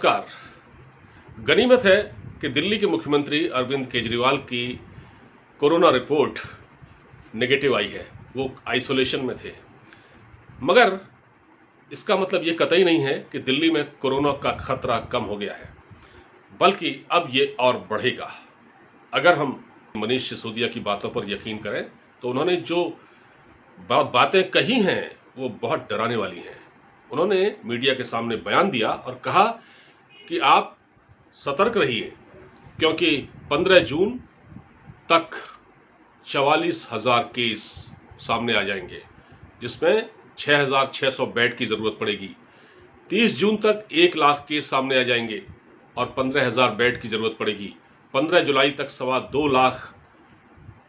नमस्कार। गनीमत है कि दिल्ली के मुख्यमंत्री अरविंद केजरीवाल की कोरोना रिपोर्ट नेगेटिव आई है। वो आइसोलेशन में थे, मगर इसका मतलब ये कतई नहीं है कि दिल्ली में कोरोना का खतरा कम हो गया है, बल्कि अब ये और बढ़ेगा। अगर हम मनीष सिसोदिया की बातों पर यकीन करें तो उन्होंने जो बातें कही हैं वो बहुत डराने वाली हैं। उन्होंने मीडिया के सामने बयान दिया और कहा कि आप सतर्क रहिए, क्योंकि 15 जून तक 44,000 केस सामने आ जाएंगे, जिसमें 6,600 बेड की ज़रूरत पड़ेगी। 30 जून तक 1 लाख केस सामने आ जाएंगे और 15,000 बेड की ज़रूरत पड़ेगी। 15 जुलाई तक 2.25 लाख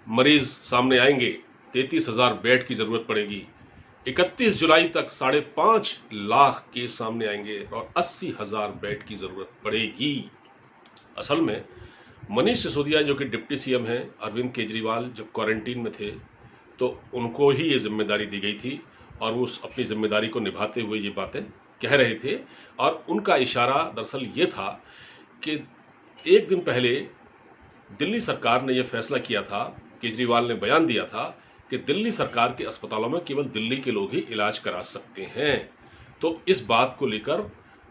मरीज सामने आएंगे, 33,000 बेड की ज़रूरत पड़ेगी। 31 जुलाई तक 5.5 लाख केस सामने आएंगे और 80,000 बेड की ज़रूरत पड़ेगी। असल में मनीष सिसोदिया जो कि डिप्टी सीएम हैं, अरविंद केजरीवाल जब क्वारंटीन में थे तो उनको ही ये जिम्मेदारी दी गई थी और वो अपनी जिम्मेदारी को निभाते हुए ये बातें कह रहे थे। और उनका इशारा दरअसल ये था कि एक दिन पहले दिल्ली सरकार ने यह फैसला किया था, केजरीवाल ने बयान दिया था कि दिल्ली सरकार के अस्पतालों में केवल दिल्ली के लोग ही इलाज करा सकते हैं। तो इस बात को लेकर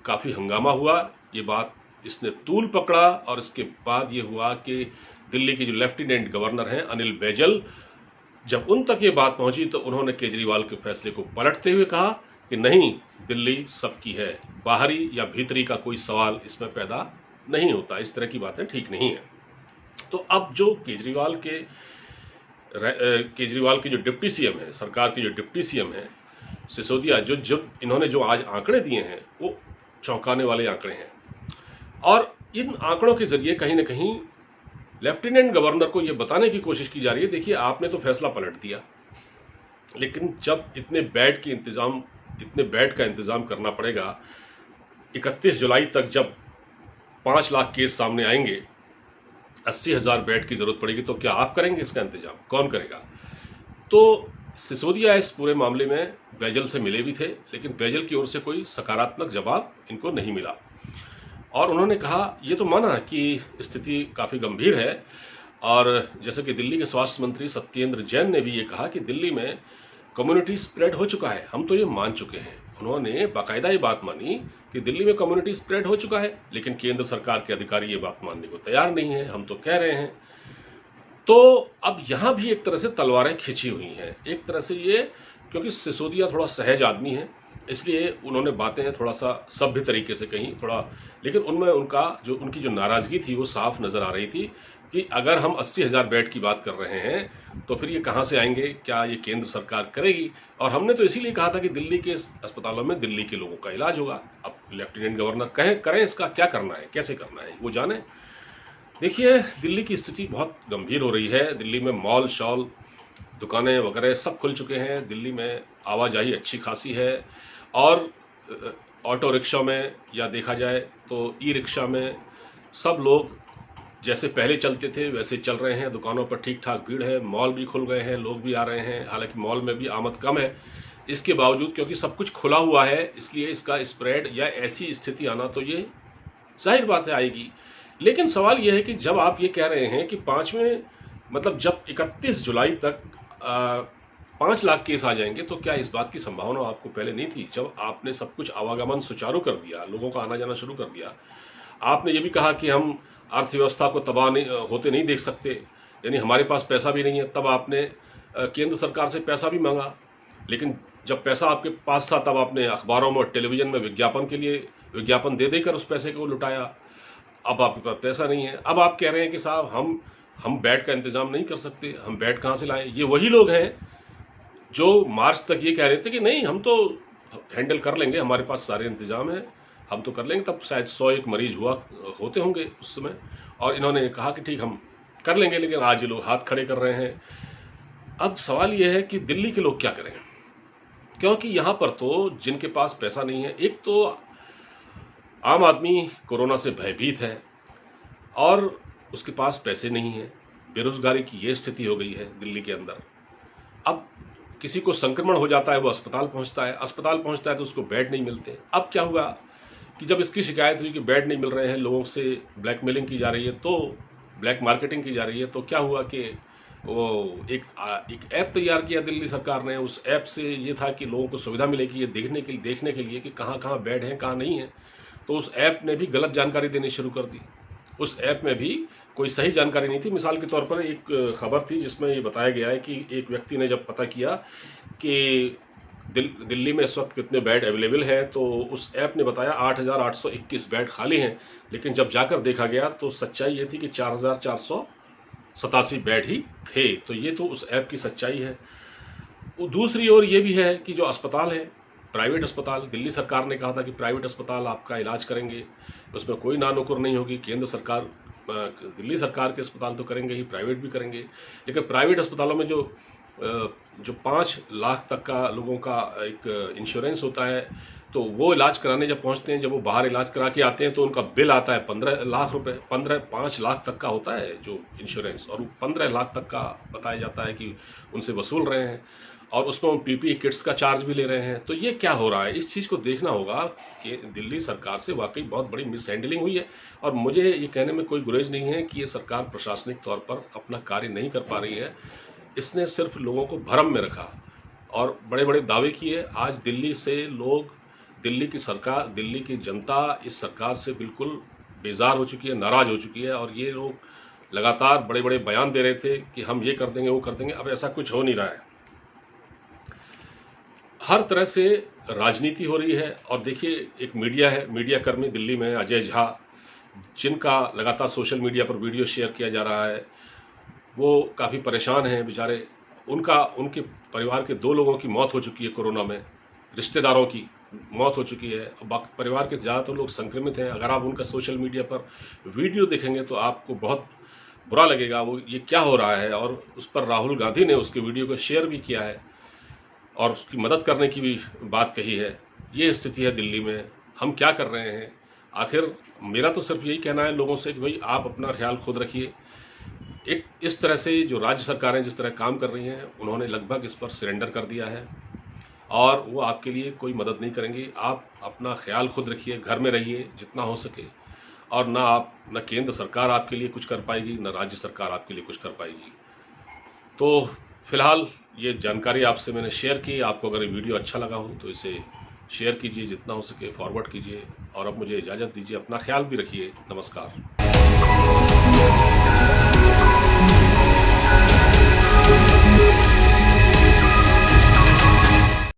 काफ़ी हंगामा हुआ, ये बात इसने तूल पकड़ा और इसके बाद ये हुआ कि दिल्ली के जो लेफ्टिनेंट गवर्नर हैं अनिल बैजल, जब उन तक ये बात पहुंची तो उन्होंने केजरीवाल के फैसले को पलटते हुए कहा कि नहीं, दिल्ली सबकी है, बाहरी या भीतरी का कोई सवाल इसमें पैदा नहीं होता, इस तरह की बातें ठीक नहीं है। तो अब जो केजरीवाल के जो डिप्टी सीएम है, सरकार के जो डिप्टी सीएम है सिसोदिया, जो इन्होंने जो आज आंकड़े दिए हैं वो चौंकाने वाले आंकड़े हैं। और इन आंकड़ों के जरिए कहीं ना कहीं लेफ्टिनेंट गवर्नर को ये बताने की कोशिश की जा रही है, देखिए आपने तो फैसला पलट दिया, लेकिन जब इतने बेड का इंतजाम करना पड़ेगा, 31 जुलाई तक जब 5 लाख केस सामने आएंगे, 80,000 बेड की जरूरत पड़ेगी, तो क्या आप करेंगे इसका इंतजाम? कौन करेगा? तो सिसोदिया इस पूरे मामले में बैजल से मिले भी थे, लेकिन बैजल की ओर से कोई सकारात्मक जवाब इनको नहीं मिला। और उन्होंने कहा, ये तो माना कि स्थिति काफ़ी गंभीर है, और जैसे कि दिल्ली के स्वास्थ्य मंत्री सत्येंद्र जैन ने भी ये कहा कि दिल्ली में कम्युनिटी स्प्रेड हो चुका है, हम तो ये मान चुके हैं। उन्होंने बाकायदा ये बात मानी कि दिल्ली में कम्युनिटी स्प्रेड हो चुका है, लेकिन केंद्र सरकार के अधिकारी ये बात मानने को तैयार नहीं है, हम तो कह रहे हैं। तो अब यहाँ भी एक तरह से तलवारें खिंची हुई हैं, एक तरह से ये, क्योंकि सिसोदिया थोड़ा सहज आदमी है, इसलिए उन्होंने बातें थोड़ा सा सभ्य तरीके से कहीं थोड़ा, लेकिन उनमें उनकी जो नाराज़गी थी वो साफ नज़र आ रही थी कि अगर हम 80,000 बेड की बात कर रहे हैं तो फिर ये कहाँ से आएंगे, क्या ये केंद्र सरकार करेगी? और हमने तो इसीलिए कहा था कि दिल्ली के अस्पतालों में दिल्ली के लोगों का इलाज होगा। अब लेफ्टिनेंट गवर्नर करें इसका क्या करना है, कैसे करना है, वो जाने। देखिए, दिल्ली की स्थिति बहुत गंभीर हो रही है। दिल्ली में मॉल शॉल, दुकानें वगैरह सब खुल चुके हैं, दिल्ली में आवाजाही अच्छी खासी है, और ऑटो रिक्शा में या देखा जाए तो ई रिक्शा में सब लोग जैसे पहले चलते थे वैसे चल रहे हैं। दुकानों पर ठीक ठाक भीड़ है, मॉल भी खुल गए हैं, लोग भी आ रहे हैं। हालांकि मॉल में भी आमद कम है, इसके बावजूद क्योंकि सब कुछ खुला हुआ है, इसलिए इसका स्प्रेड या ऐसी स्थिति आना तो ये जाहिर बात है आएगी। लेकिन सवाल ये है कि जब आप ये कह रहे हैं कि जब 31 जुलाई तक 5 लाख केस आ जाएंगे, तो क्या इस बात की संभावना आपको पहले नहीं थी? जब आपने सब कुछ आवागमन सुचारू कर दिया, लोगों का आना जाना शुरू कर दिया, आपने ये भी कहा कि हम अर्थव्यवस्था को तबाह होते नहीं देख सकते, यानी हमारे पास पैसा भी नहीं है, तब आपने केंद्र सरकार से पैसा भी मांगा। लेकिन जब पैसा आपके पास था तब आपने अखबारों में और टेलीविजन में विज्ञापन दे देकर उस पैसे को लुटाया। अब आपके पास पैसा नहीं है, अब आप कह रहे हैं कि साहब हम बेड का इंतजाम नहीं कर सकते, हम बेड कहाँ से लाएं? ये वही लोग हैं जो मार्च तक ये कह रहे थे कि नहीं, हम तो हैंडल कर लेंगे, हमारे पास सारे इंतजाम है, हम तो कर लेंगे। तब शायद 101 मरीज होते होंगे उस समय, और इन्होंने कहा कि ठीक हम कर लेंगे, लेकिन आज ये लोग हाथ खड़े कर रहे हैं। अब सवाल ये है कि दिल्ली के लोग क्या करें, क्योंकि यहाँ पर तो जिनके पास पैसा नहीं है, एक तो आम आदमी कोरोना से भयभीत है और उसके पास पैसे नहीं है, बेरोजगारी की ये स्थिति हो गई है दिल्ली के अंदर। अब किसी को संक्रमण हो जाता है, वो अस्पताल पहुंचता है तो उसको बेड नहीं मिलते। अब क्या हुआ कि जब इसकी शिकायत हुई कि बेड नहीं मिल रहे हैं, लोगों से ब्लैकमेलिंग की जा रही है, तो ब्लैक मार्केटिंग की जा रही है, तो क्या हुआ कि वो एक ऐप तैयार किया दिल्ली सरकार ने। उस ऐप से ये था कि लोगों को सुविधा मिलेगी ये देखने के लिए कि कहाँ कहाँ बेड हैं, कहाँ नहीं है। तो उस ऐप ने भी गलत जानकारी देनी शुरू कर दी। उस ऐप में भी कोई सही जानकारी नहीं थी। मिसाल के तौर पर एक खबर थी जिसमें ये बताया गया है कि एक व्यक्ति ने जब पता किया कि दिल्ली में इस वक्त कितने बेड अवेलेबल हैं, तो उस ऐप ने बताया 8,821 बेड खाली हैं। लेकिन जब जाकर देखा गया तो सच्चाई ये थी कि 4,487 बेड ही थे। तो ये तो उस ऐप की सच्चाई है। दूसरी ओर ये भी है कि जो अस्पताल है, प्राइवेट अस्पताल, दिल्ली सरकार ने कहा था कि प्राइवेट अस्पताल आपका इलाज करेंगे, उसमें कोई नानुकुर नहीं होगी। केंद्र सरकार, दिल्ली सरकार के अस्पताल तो करेंगे ही, प्राइवेट भी करेंगे। लेकिन प्राइवेट अस्पतालों में जो 5 लाख तक का लोगों का एक इंश्योरेंस होता है, तो वो इलाज कराने जब पहुंचते हैं, जब वो बाहर इलाज करा के आते हैं, तो उनका बिल आता है 15 लाख रुपए। 5 लाख तक का होता है जो इंश्योरेंस, और 15 लाख तक का बताया जाता है कि उनसे वसूल रहे हैं, और उसमें हम पीपीई किट्स का चार्ज भी ले रहे हैं। तो ये क्या हो रहा है, इस चीज़ को देखना होगा कि दिल्ली सरकार से वाकई बहुत बड़ी मिसहैंडलिंग हुई है। और मुझे ये कहने में कोई गुरेज नहीं है कि ये सरकार प्रशासनिक तौर पर अपना कार्य नहीं कर पा रही है। इसने सिर्फ लोगों को भ्रम में रखा और बड़े बड़े दावे किए। आज दिल्ली से लोग, दिल्ली की सरकार, दिल्ली की जनता इस सरकार से बिल्कुल बेजार हो चुकी है, नाराज़ हो चुकी है। और ये लोग लगातार बड़े बड़े बयान दे रहे थे कि हम ये कर देंगे, वो कर देंगे। अब ऐसा कुछ हो नहीं रहा है। हर तरह से राजनीति हो रही है। और देखिए, एक मीडिया है, मीडिया कर्मी दिल्ली में अजय झा, जिनका लगातार सोशल मीडिया पर वीडियो शेयर किया जा रहा है, वो काफ़ी परेशान हैं बेचारे। उनके परिवार के 2 लोगों की मौत हो चुकी है कोरोना में, रिश्तेदारों की मौत हो चुकी है, बाकी परिवार के ज़्यादातर लोग संक्रमित हैं। अगर आप उनका सोशल मीडिया पर वीडियो देखेंगे तो आपको बहुत बुरा लगेगा, वो ये क्या हो रहा है। और उस पर राहुल गांधी ने उसके वीडियो को शेयर भी किया है और उसकी मदद करने की भी बात कही है। ये स्थिति है दिल्ली में, हम क्या कर रहे हैं आखिर। मेरा तो सिर्फ यही कहना है लोगों से कि भाई आप अपना ख्याल खुद रखिए। एक इस तरह से जो राज्य सरकारें जिस तरह काम कर रही हैं, उन्होंने लगभग इस पर सरेंडर कर दिया है और वो आपके लिए कोई मदद नहीं करेंगी। आप अपना ख्याल खुद रखिए, घर में रहिए जितना हो सके, और ना केंद्र सरकार आपके लिए कुछ कर पाएगी, ना राज्य सरकार आपके लिए कुछ कर पाएगी। तो फिलहाल ये जानकारी आपसे मैंने शेयर की। आपको अगर ये वीडियो अच्छा लगा हो तो इसे शेयर कीजिए, जितना हो सके फॉरवर्ड कीजिए। और अब मुझे इजाज़त दीजिए, अपना ख्याल भी रखिए। नमस्कार।